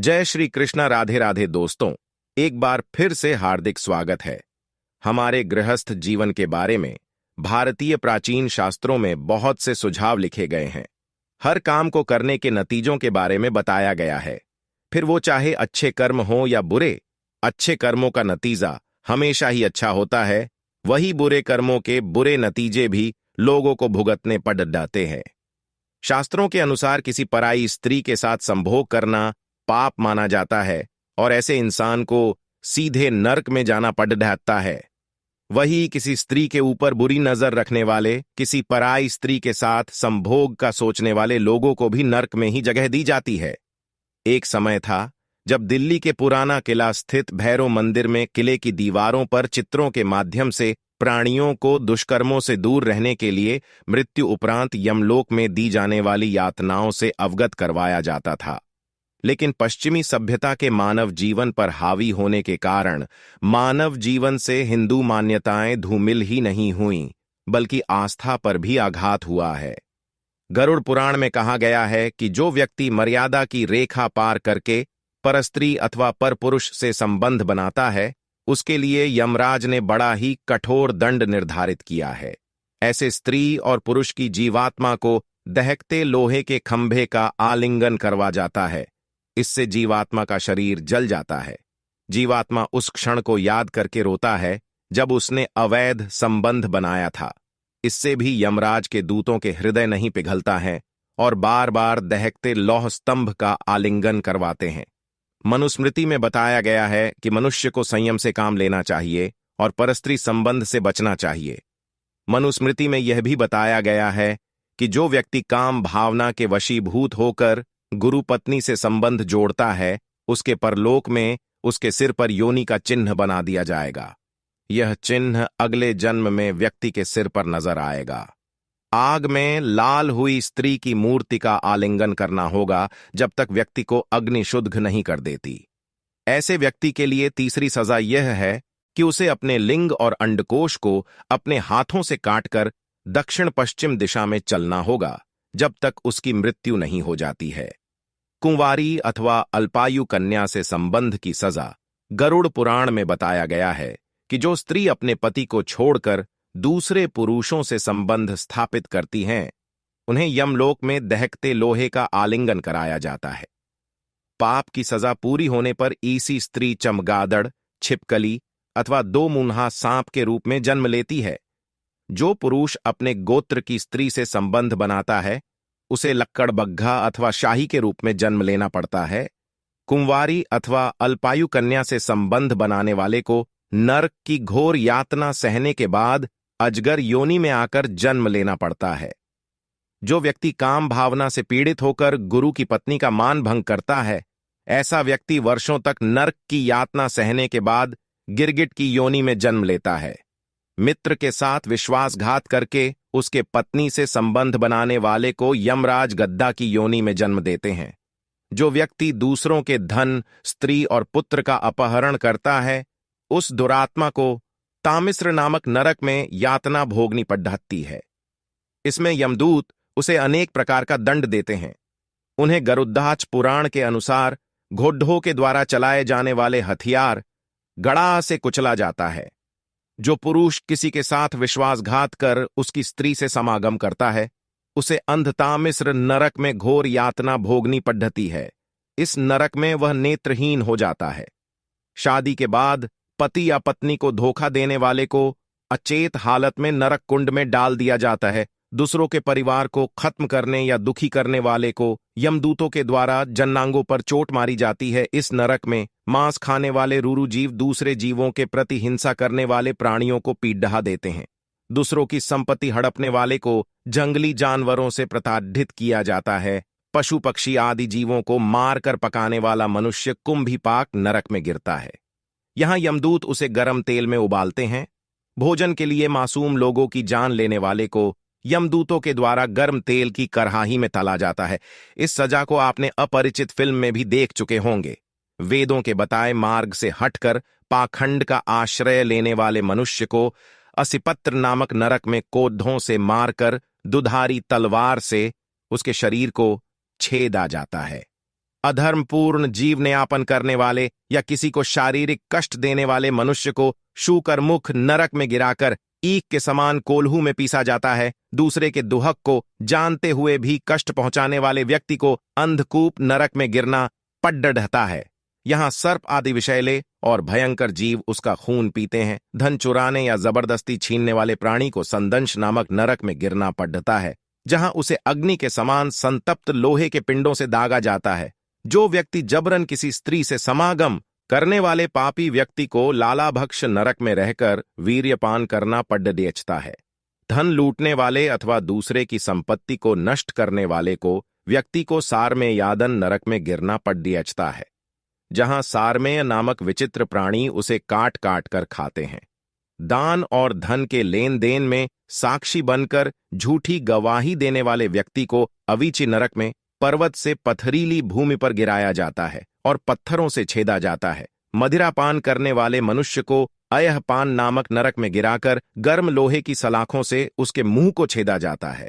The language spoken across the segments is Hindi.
जय श्री कृष्णा। राधे राधे दोस्तों, एक बार फिर से हार्दिक स्वागत है। हमारे गृहस्थ जीवन के बारे में भारतीय प्राचीन शास्त्रों में बहुत से सुझाव लिखे गए हैं। हर काम को करने के नतीजों के बारे में बताया गया है, फिर वो चाहे अच्छे कर्म हो या बुरे। अच्छे कर्मों का नतीजा हमेशा ही अच्छा होता है, वही बुरे कर्मों के बुरे नतीजे भी लोगों को भुगतने पड़ जाते हैं। शास्त्रों के अनुसार किसी पराई स्त्री के साथ संभोग करना पाप माना जाता है और ऐसे इंसान को सीधे नरक में जाना पड़ जाता है। वही किसी स्त्री के ऊपर बुरी नजर रखने वाले, किसी पराई स्त्री के साथ संभोग का सोचने वाले लोगों को भी नरक में ही जगह दी जाती है। एक समय था जब दिल्ली के पुराना किला स्थित भैरव मंदिर में किले की दीवारों पर चित्रों के माध्यम से प्राणियों को दुष्कर्मों से दूर रहने के लिए मृत्यु उपरांत यमलोक में दी जाने वाली यातनाओं से अवगत करवाया जाता था। लेकिन पश्चिमी सभ्यता के मानव जीवन पर हावी होने के कारण मानव जीवन से हिंदू मान्यताएं धूमिल ही नहीं हुईं, बल्कि आस्था पर भी आघात हुआ है। गरुड़ पुराण में कहा गया है कि जो व्यक्ति मर्यादा की रेखा पार करके परस्त्री अथवा परपुरुष से संबंध बनाता है, उसके लिए यमराज ने बड़ा ही कठोर दंड निर्धारित किया है। ऐसे स्त्री और पुरुष की जीवात्मा को दहकते लोहे के खंभे का आलिंगन करवा जाता है। इससे जीवात्मा का शरीर जल जाता है। जीवात्मा उस क्षण को याद करके रोता है जब उसने अवैध संबंध बनाया था। इससे भी यमराज के दूतों के हृदय नहीं पिघलता है और बार बार दहकते लौह स्तंभ का आलिंगन करवाते हैं। मनुस्मृति में बताया गया है कि मनुष्य को संयम से काम लेना चाहिए और परस्त्री संबंध से बचना चाहिए। मनुस्मृति में यह भी बताया गया है कि जो व्यक्ति काम भावना के वशीभूत होकर गुरु पत्नी से संबंध जोड़ता है, उसके परलोक में उसके सिर पर योनि का चिन्ह बना दिया जाएगा। यह चिन्ह अगले जन्म में व्यक्ति के सिर पर नजर आएगा। आग में लाल हुई स्त्री की मूर्ति का आलिंगन करना होगा जब तक व्यक्ति को अग्नि शुद्ध नहीं कर देती। ऐसे व्यक्ति के लिए तीसरी सजा यह है कि उसे अपने लिंग और अंडकोश को अपने हाथों से काटकर दक्षिण पश्चिम दिशा में चलना होगा जब तक उसकी मृत्यु नहीं हो जाती है। कुंवारी अथवा अल्पायु कन्या से संबंध की सजा गरुड़ पुराण में बताया गया है कि जो स्त्री अपने पति को छोड़कर दूसरे पुरुषों से संबंध स्थापित करती हैं, उन्हें यमलोक में दहकते लोहे का आलिंगन कराया जाता है। पाप की सजा पूरी होने पर ऐसी स्त्री चमगादड़, छिपकली अथवा दो मुंहा सांप के रूप में जन्म लेती है। जो पुरुष अपने गोत्र की स्त्री से संबंध बनाता है, उसे लक्कड़बग्घा अथवा शाही के रूप में जन्म लेना पड़ता है। कुंवारी अथवा अल्पायु कन्या से संबंध बनाने वाले को नरक की घोर यातना सहने के बाद अजगर योनि में आकर जन्म लेना पड़ता है। जो व्यक्ति काम भावना से पीड़ित होकर गुरु की पत्नी का मान भंग करता है, ऐसा व्यक्ति वर्षों तक नरक की यातना सहने के बाद गिरगिट की योनि में जन्म लेता है। मित्र के साथ विश्वासघात करके उसके पत्नी से संबंध बनाने वाले को यमराज गद्दा की योनि में जन्म देते हैं। जो व्यक्ति दूसरों के धन, स्त्री और पुत्र का अपहरण करता है, उस दुरात्मा को तामिस्र नामक नरक में यातना भोगनी पड़ जाती है। इसमें यमदूत उसे अनेक प्रकार का दंड देते हैं। उन्हें गरुद्धाच पुराण के अनुसार घोड़ों के द्वारा चलाए जाने वाले हथियार गड़ा से कुचला जाता है। जो पुरुष किसी के साथ विश्वासघात कर उसकी स्त्री से समागम करता है, उसे अंधतामिस्र नरक में घोर यातना भोगनी पड़ती है। इस नरक में वह नेत्रहीन हो जाता है। शादी के बाद पति या पत्नी को धोखा देने वाले को अचेत हालत में नरक कुंड में डाल दिया जाता है। दूसरों के परिवार को खत्म करने या दुखी करने वाले को यमदूतों के द्वारा जन्नांगों पर चोट मारी जाती है। इस नरक में मांस खाने वाले रूरू जीव दूसरे जीवों के प्रति हिंसा करने वाले प्राणियों को पीट ढहा देते हैं। दूसरों की संपत्ति हड़पने वाले को जंगली जानवरों से प्रताड़ित किया जाता है। पशु पक्षी आदि जीवों को मारकर पकाने वाला मनुष्य कुंभीपाक नरक में गिरता है। यहां यमदूत उसे गर्म तेल में उबालते हैं। भोजन के लिए मासूम लोगों की जान लेने वाले को यमदूतों के द्वारा गर्म तेल की कड़ाही में तला जाता है। इस सजा को आपने अपरिचित फिल्म में भी देख चुके होंगे। वेदों के बताए मार्ग से हटकर पाखंड का आश्रय लेने वाले मनुष्य को असिपत्र नामक नरक में कोढ़ों से मारकर दुधारी तलवार से उसके शरीर को छेदा जाता है। अधर्मपूर्ण जीवन यापन करने वाले या किसी को शारीरिक कष्ट देने वाले मनुष्य को शूकर मुख नरक में गिराकर ईख के समान कोल्हू में पीसा जाता है। दूसरे के दुहक को जानते हुए भी कष्ट पहुंचाने वाले व्यक्ति को अंधकूप नरक में गिरना पड़ ढहता है। यहाँ सर्प आदि विषैले और भयंकर जीव उसका खून पीते हैं। धन चुराने या जबरदस्ती छीनने वाले प्राणी को संदंश नामक नरक में गिरना पड़ता है, जहां उसे अग्नि के समान संतप्त लोहे के पिंडों से दागा जाता है। जो व्यक्ति जबरन किसी स्त्री से समागम करने वाले पापी व्यक्ति को लालाभक्ष नरक में रहकर वीर्यपान करना पड़ देचता है। धन लूटने वाले अथवा दूसरे की संपत्ति को नष्ट करने वाले को व्यक्ति को सारमेय यादन नरक में गिरना पड़ देचता है, जहां सारमेय नामक विचित्र प्राणी उसे काट काट कर खाते हैं। दान और धन के लेन देन में साक्षी बनकर झूठी गवाही देने वाले व्यक्ति को अवीची नरक में पर्वत से पथरीली भूमि पर गिराया जाता है और पत्थरों से छेदा जाता है। मदिरापान करने वाले मनुष्य को अयहपान नामक नरक में गिराकर गर्म लोहे की सलाखों से उसके मुंह को छेदा जाता है।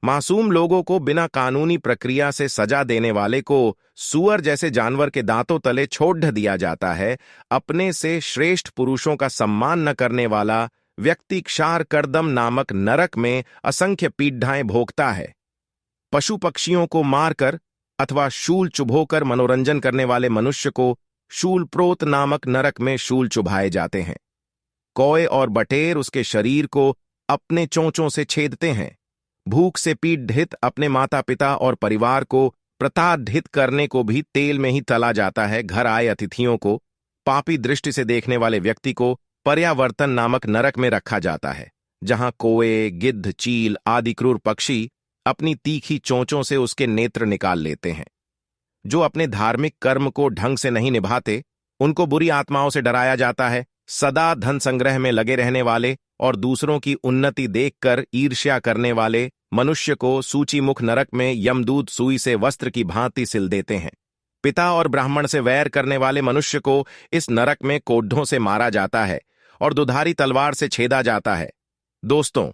मासूम लोगों को बिना कानूनी प्रक्रिया से सजा देने वाले को सूअर जैसे जानवर के दांतों तले छोड़ दिया जाता है। अपने से श्रेष्ठ पुरुषों का सम्मान न करने वाला व्यक्ति क्षार कर्दम नामक नरक में असंख्य पीढ़ाएं भोगता है। पशु पक्षियों को मारकर अथवा शूल चुभोकर मनोरंजन करने वाले मनुष्य को शूलप्रोत नामक नरक में शूल चुभाए जाते हैं। कौए और बटेर उसके शरीर को अपने चोंचों से छेदते हैं। भूख से पीड़ित अपने माता पिता और परिवार को प्रताड़ित करने को भी तेल में ही तला जाता है। घर आए अतिथियों को पापी दृष्टि से देखने वाले व्यक्ति को पर्यावर्तन नामक नरक में रखा जाता है, जहां कोए, गिद्ध, चील आदि क्रूर पक्षी अपनी तीखी चोंचों से उसके नेत्र निकाल लेते हैं। जो अपने धार्मिक कर्म को ढंग से नहीं निभाते, उनको बुरी आत्माओं से डराया जाता है। सदा धन संग्रह में लगे रहने वाले और दूसरों की उन्नति देखकर ईर्ष्या करने वाले मनुष्य को सूचीमुख नरक में यमदूत सुई से वस्त्र की भांति सिल देते हैं। पिता और ब्राह्मण से वैर करने वाले मनुष्य को इस नरक में कोढ़ों से मारा जाता है और दुधारी तलवार से छेदा जाता है। दोस्तों,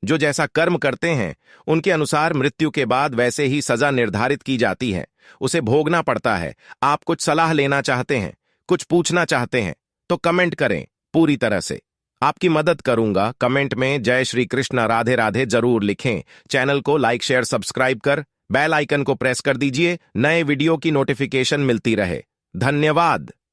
जो जैसा कर्म करते हैं उनके अनुसार मृत्यु के बाद वैसे ही सजा निर्धारित की जाती है, उसे भोगना पड़ता है। आप कुछ सलाह लेना चाहते हैं, कुछ पूछना चाहते हैं तो कमेंट करें, पूरी तरह से आपकी मदद करूंगा। कमेंट में जय श्री कृष्ण राधे राधे जरूर लिखें। चैनल को लाइक शेयर सब्सक्राइब कर बेल आइकन को प्रेस कर दीजिए, नए वीडियो की नोटिफिकेशन मिलती रहे। धन्यवाद।